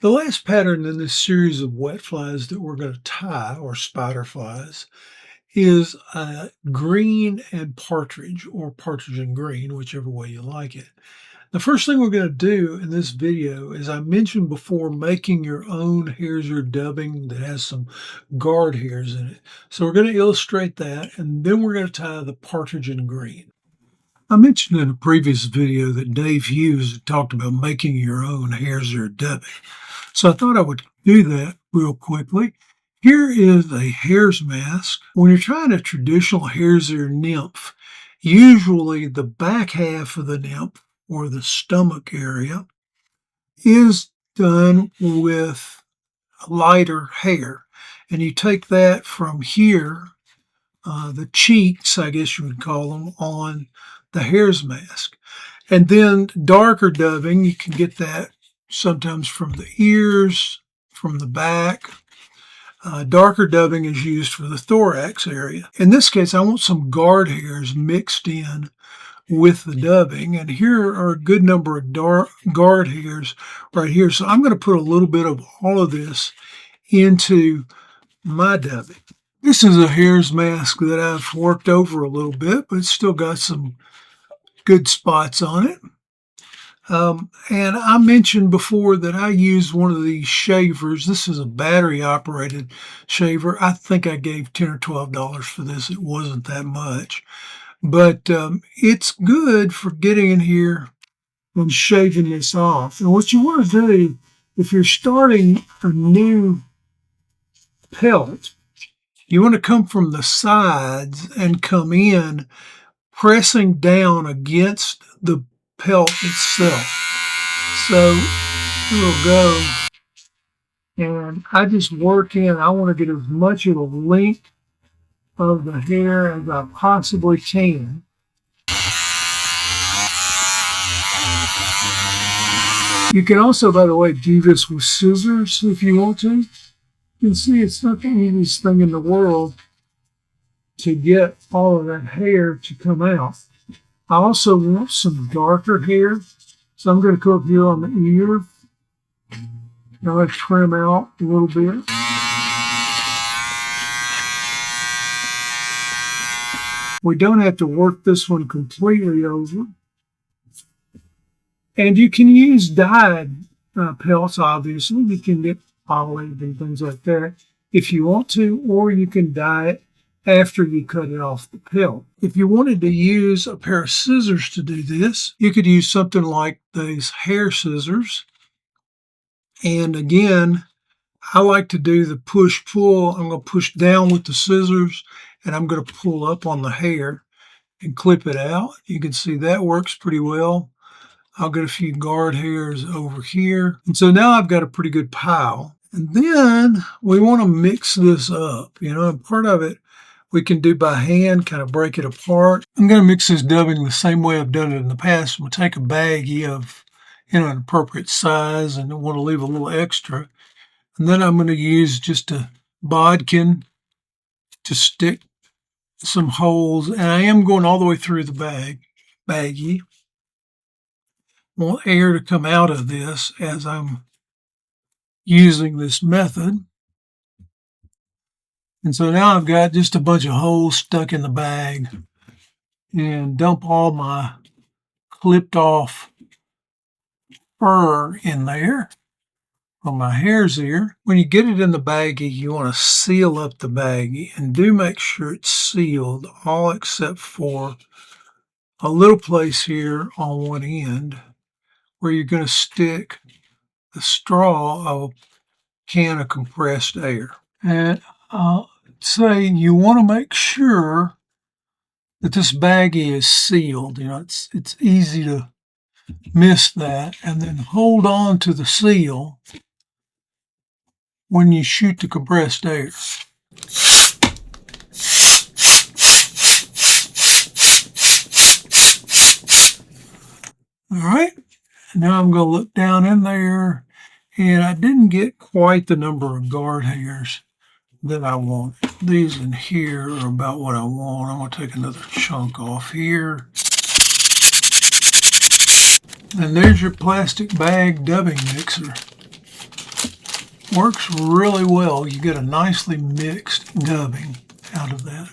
The last pattern in this series of wet flies that we're going to tie, or spider flies, is green and partridge, or partridge and green, whichever way you like it. The first thing we're going to do in this video, as I mentioned before, making your own hares or dubbing that has some guard hairs in it. So we're going to illustrate that, and then we're going to tie the partridge and green. I mentioned in a previous video that Dave Hughes talked about making your own hares or dubbing. So I thought I would do that real quickly. Here is a hare's mask. When you're trying a traditional hare's ear nymph, usually the back half of the nymph, or the stomach area, is done with lighter hair. And you take that from here, the cheeks, I guess you would call them, on the hare's mask. And then darker dubbing, you can get that sometimes from the ears, from the back. Darker dubbing is used for the thorax area. In this case, I want some guard hairs mixed in with the dubbing, and here are a good number of guard hairs right here. So I'm going to put a little bit of all of this into my dubbing. This is a hare's mask that I've worked over a little bit, but it's still got some good spots on it. And I mentioned before that I used one of these shavers. This is a battery operated shaver. I think I gave $10 or $12 for this. It wasn't that much, but it's good for getting in here and shaving this off. And what you want to do, if you're starting a new pelt, you want to come from the sides and come in pressing down against the pelt itself. So we'll go, and I just work in. I want to get as much of the length of the hair as I possibly can. You can also, by the way, do this with scissors if you want to. You can see it's not the easiest thing in the world to get all of that hair to come out. I also want some darker hair, so I'm going to go up here on the ear. Now let's trim out a little bit. We don't have to work this one completely over. And you can use dyed pelts, obviously. You can get polished and things like that if you want to, or you can dye it after you cut it off the pelt. If you wanted to use a pair of scissors to do this, you could use something like these Hare scissors. And again, I like to do the push-pull. I'm going to push down with the scissors, and I'm going to pull up on the hair and clip it out. You can see that works pretty well. I'll get a few guard hairs over here. And so now I've got a pretty good pile. And then we want to mix this up, and part of it we can do by hand, kind of break it apart. I'm going to mix this dubbing the same way I've done it in the past. We'll take a baggie of an appropriate size, and I want to leave a little extra. And then I'm going to use just a bodkin to stick some holes, and I am going all the way through the baggie. I want air to come out of this as I'm using this method. And so now I've got just a bunch of holes stuck in the bag, and dump all my clipped off fur in there on my hare's ear. When you get it in the baggie, you want to seal up the baggie, and do make sure it's sealed, all except for a little place here on one end where you're going to stick the straw of a can of compressed air. And say you want to make sure that this baggie is sealed. It's easy to miss that, and then hold on to the seal when you shoot the compressed air. All right, now I'm going to look down in there, and I didn't get quite the number of guard hairs that I want. These in here are about what I want. I'm going to take another chunk off here. And there's your plastic bag dubbing mixer. Works really well. You get a nicely mixed dubbing out of that.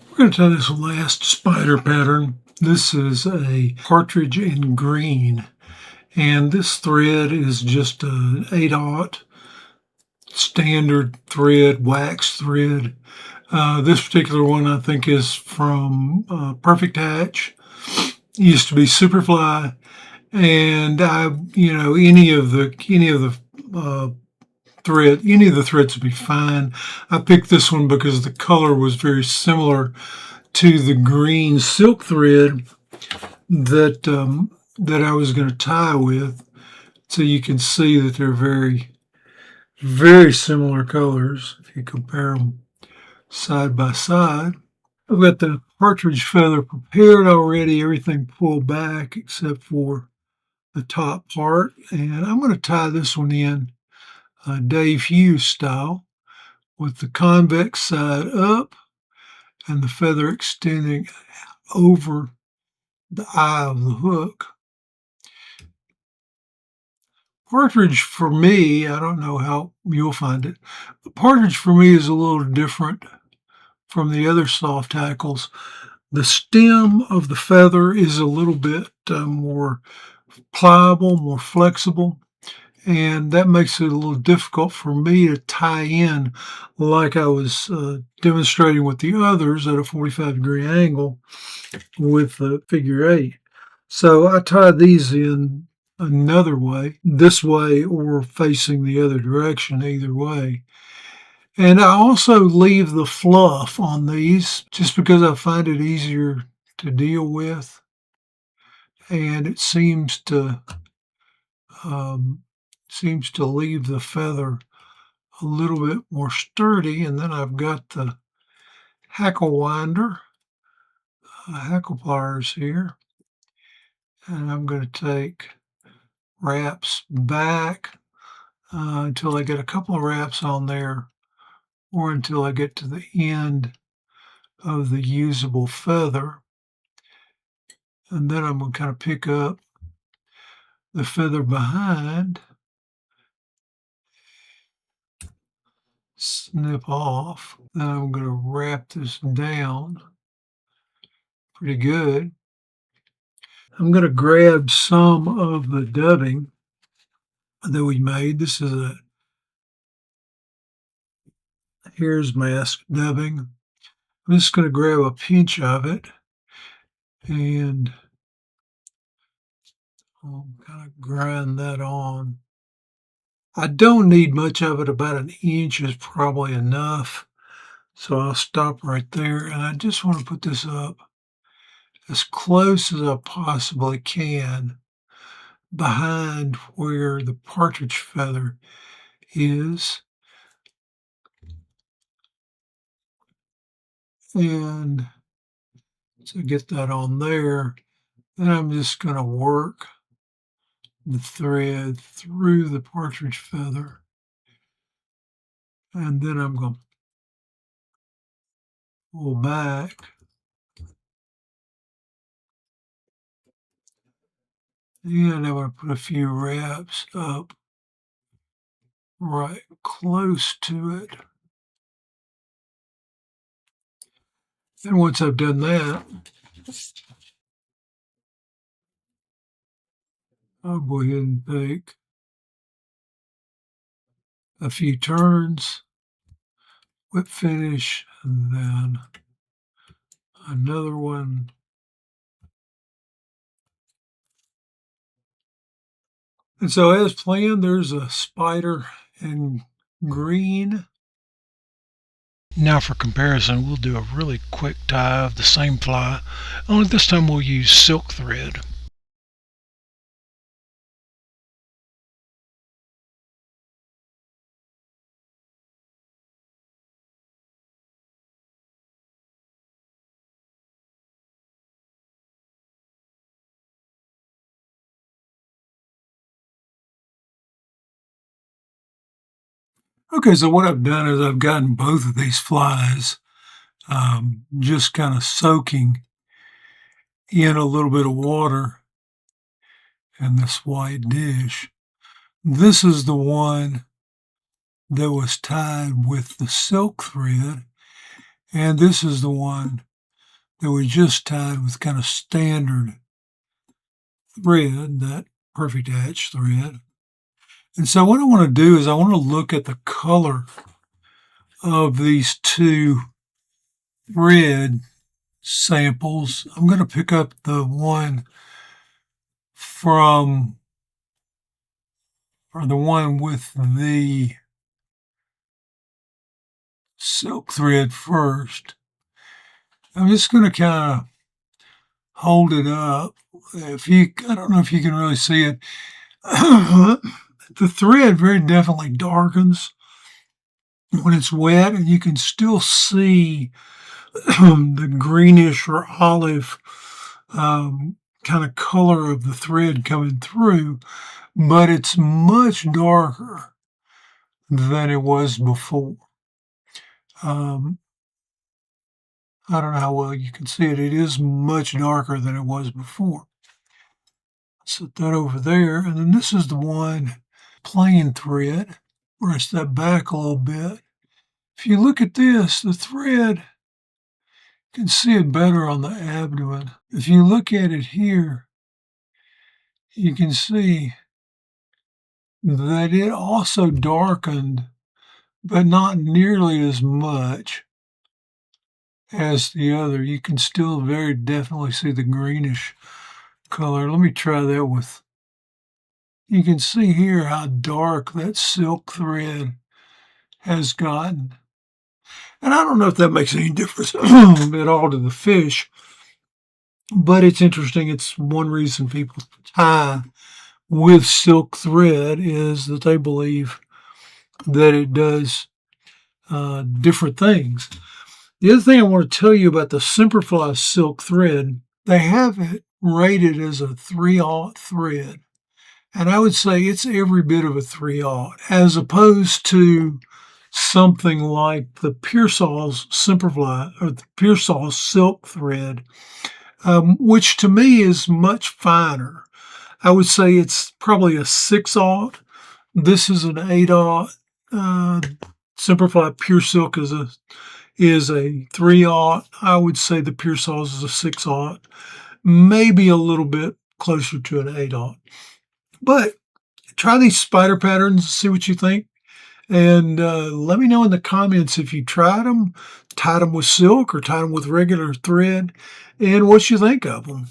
We're going to try this last spider pattern. This is a Partridge and Green, and this thread is just an 8/0 standard thread, wax thread. This particular one I think is from Perfect Hatch. It used to be SemperFli, and any of the any of the threads would be fine. I picked this one because the color was very similar to the green silk thread that I was going to tie with. So you can see that they're very, very similar colors if you compare them side by side. I've got the partridge feather prepared already, everything pulled back except for the top part. And I'm going to tie this one in Dave Hughes style with the convex side up and the feather extending over the eye of the hook. Partridge for me, I don't know how you'll find it, but partridge for me is a little different from the other soft hackles. The stem of the feather is a little bit more pliable, more flexible, and that makes it a little difficult for me to tie in like I was demonstrating with the others at a 45-degree angle with the figure 8. So I tie these in another way, this way or facing the other direction, either way. And I also leave the fluff on these just because I find it easier to deal with, and it um, seems to leave the feather a little bit more sturdy. And then I've got the hackle winder, hackle pliers here, and I'm going to take wraps back until I get a couple of wraps on there, or until I get to the end of the usable feather. And then I'm going to kind of pick up the feather behind, snip off. Then I'm going to wrap this down pretty good. I'm going to grab some of the dubbing that we made. This is a Hare's mask dubbing. I'm just going to grab a pinch of it and I'll kind of grind that on. I don't need much of it, about an inch is probably enough. So I'll stop right there, and I just want to put this up as close as I possibly can behind where the partridge feather is. And to get that on there, then I'm just going to work the thread through the partridge feather. And then I'm going to pull back. And I'm going to put a few wraps up right close to it. And once I've done that, I'll go ahead and take a few turns, whip finish, and then another one. And so as planned, there's a spider and green. Now for comparison, we'll do a really quick tie of the same fly, only this time we'll use silk thread. Okay, so what I've done is I've gotten both of these flies just kind of soaking in a little bit of water in this white dish. This is the one that was tied with the silk thread, and this is the one that we just tied with kind of standard thread, that perfect hatch thread. And so what I want to do is I want to look at the color of these two thread samples. I'm going to pick up the one from, or the one with the silk thread first. I'm just going to kind of hold it up. I don't know if you can really see it. The thread very definitely darkens when it's wet, and you can still see the greenish or olive kind of color of the thread coming through, but it's much darker than it was before. I don't know how well you can see it. It is much darker than it was before. Set that over there, and then this is the one plain thread. Brush that back a little bit. If you look at this, the thread, you can see it better on the abdomen. If you look at it here, you can see that it also darkened, but not nearly as much as the other. You can still very definitely see the greenish color. Let me try that with, you can see here how dark that silk thread has gotten. And I don't know if that makes any difference at all to the fish, but it's interesting. It's one reason people tie with silk thread is that they believe that it does different things. The other thing I want to tell you about the SemperFli silk thread, they have it rated as a 3/0 thread. And I would say it's every bit of a 3/0, as opposed to something like the PureSilk SemperFli or the PureSilk silk thread, which to me is much finer. I would say it's probably a 6/0. This is an 8/0. SemperFli PureSilk is a 3/0. I would say the PureSilk is a 6/0, maybe a little bit closer to an 8/0. But try these spider patterns, see what you think, and let me know in the comments if you tried them, tied them with silk or tied them with regular thread, and what you think of them.